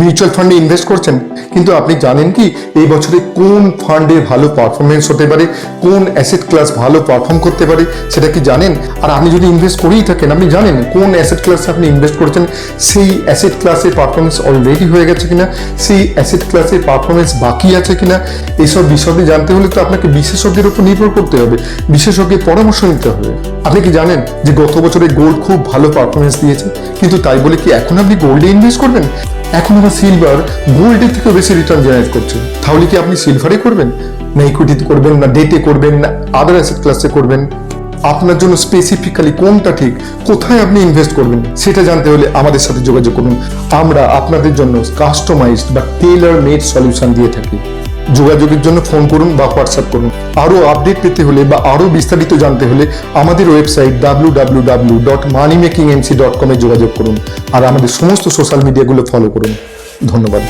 Mutual ফান্ডে invest করছেন, কিন্তু আপনি জানেন কি এই বছরে কোন ফান্ডে ভালো পারফরমেন্স হতে পারে, কোন অ্যাসেট ক্লাস ভালো পারফর্ম করতে পারে, সেটা কি জানেন? আর আপনি যদি ইনভেস্ট করেই থাকেন, আপনি জানেন কোন অ্যাসেট ক্লাসে আপনি ইনভেস্ট করেছেন, সেই অ্যাসেট ক্লাসের পারফরমেন্স অলরেডি হয়ে গেছে কিনা, সেই অ্যাসেট ক্লাসের পারফরমেন্স বাকি আছে কিনা, এইসব বিষয়ে জানতে হলে তো আপনাকে বিশেষজ্ঞের উপর নির্ভর করতে হবে, বিশেষজ্ঞের পরামর্শ নিতে হবে। আপনি কি জানেন যে গত বছরে গোল্ড খুব ভালো পারফরমেন্স দিয়েছে, কিন্তু তাই বলে কি এখন আপনি গোল্ডে ইনভেস্ট করবেন? এখন আবার সিলভার গোল্ডের থেকেও বেশি রিটার্ন জেনারেট করছে, তাহলে কি আপনি সিলভারে করবেন, না ইকুইটিতে করবেন, না ডেটে করবেন, না আদার অ্যাসেট ক্লাসে করবেন? আপনার জন্য স্পেসিফিক্যালি কোনটা ঠিক, কোথায় আপনি ইনভেস্ট করবেন, সেটা জানতে হলে আমাদের সাথে যোগাযোগ করুন। আমরা আপনাদের জন্য কাস্টমাইজড বা টেইলর মেড সলিউশন দিয়ে থাকি। যোগাযোগের জন্য ফোন করুন বা হোয়াটসঅ্যাপ করুন। আরও আপডেট পেতে হলে বা আরও বিস্তারিত জানতে হলে আমাদের ওয়েবসাইট www.moneymakingmc.com এ যোগাযোগ করুন আর আমাদের সমস্ত সোশ্যাল মিডিয়াগুলো ফলো করুন। ধন্যবাদ।